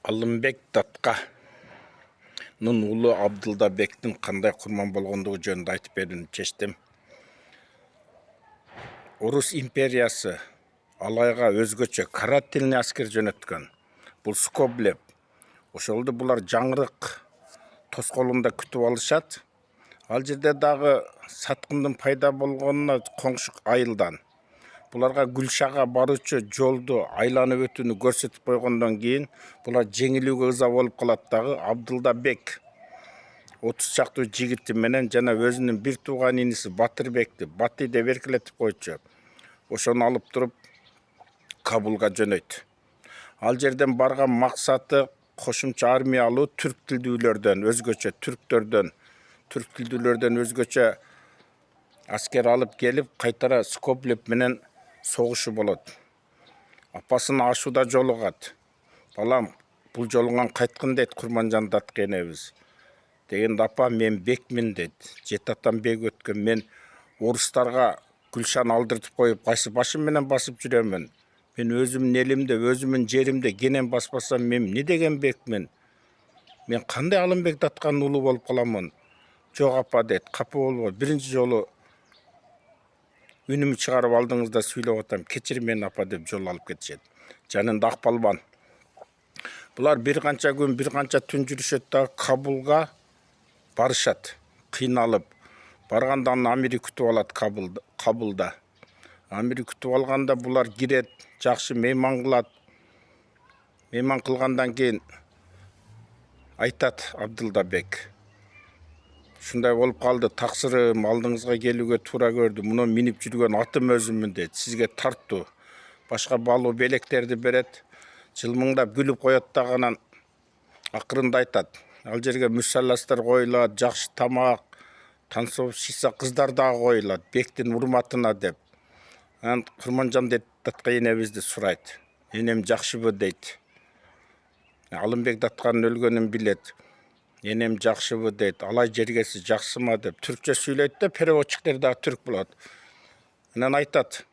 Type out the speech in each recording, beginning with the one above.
Алымбек Датқанын улы Абдылдабектин кандай курман болгондугу жөнүндө айтып берүүнү чечтим. Орус империясы алайга өзгөчө карательный аскер жөнөткөн. Бул Скоблев. Ошолду булар жаңырык тоскоолунда күтүп алышат. Ал жерде дагы саткындын пайда болгонуна коңшу айылдан. Буларга Гүлшага баруучу жолду айланып өтүүнү көрсөтүп койгондон кийин булар жеңилүүгө ыза болуп калат дагы. Абдылдабек 30 чактуу жигити менен жана өзүнүн бир тууган иниси Батырбекти Бати деп эркелетип койчу. Ошону алып туруп Кабулга жөнөйт. Ал жерден барган максаты кошумча армия алуу, түрк тилдүүлөрдөн өзгөчө, түрк тилдүүлөрдөн өзгөчө аскер алып келип, кайтара Скоблев менен согушу болот. Апасын ашууда жолугат. Балам, бул жолуңан кайткын дейт Курманжан Датка энебиз. Дегенде апа мен бекмин дейт. Жет атам бек өткөн, мен орустарга Гүлшаны алдыртып коюп, кайсы башым менен басып жүрөмүн. Мен өзүмдүн элимде, өзүмдүн жеримде кенен баспасам, мен эмне деген бекмин? Мен кандай Алымбек Датқанын улу болуп каламын? Жок апа дейт, капа болбо. Биринчи жолу үнүмү чыгарып алдыңызда сүйлөп атам, кечир мени апа деп жол алып кетишет. Жанында Акпалбан. Булар бир канча күн, бир канча түн жүрүшөт да Кабулга барышат. Кыйналып барганда Амири күтүп алат Кабулда. Амири күтүп алганда булар кирет, жакшы мейман кылат. Мейман кылгандан кийин айтат Абдылдабек. Ушундай болуп калды, таксырым алдыңызга келүүгө туура көрдү. Муну минип жүргөн атым өзүмүн дейт. Сизге тартуу. Башка балуу белектерди берет. Жылмыңдап күлүп коет дагы, акырында айтат. Ал жерге мусалластар коюлат, жакшы тамак, танцовщица кыздар дагы коюлат, бектин урматына деп. Курманжан Датка энебизди сурайт. Энем жакшыбы дейт. Алымбек Датқанын өлгөнүн билет. Энем жакшыбы дейт. Алай жергеси жакшымы деп түркчө сүйлөйт да, переводчиктер дагы түрк болот. Анан айтат.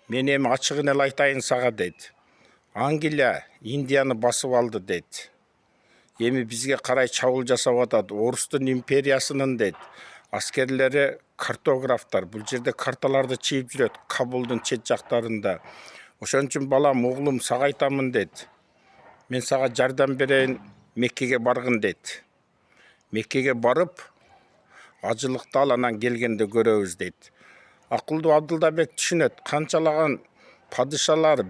Мен эми ачыгын эле айтайын сага дейт. Англия Индияны басып алды дейт. Эми бизге карай чабуул жасап атат. Орустун империясынын дейт. Аскерлери картографтар. Бул жерде карталарды чийип жүрөт Кабулдун чет жактарында. Ошон үчүн балам, оглум сага айтамын дейт. Мен сага жардам берейин, Меккеге баргын дейт. Меккеге барып, ажылыкты ал, анан келгенде көрөбүз дейт. Акылдуу Абдылдабек түшүнөт. Канчалаган падышалар,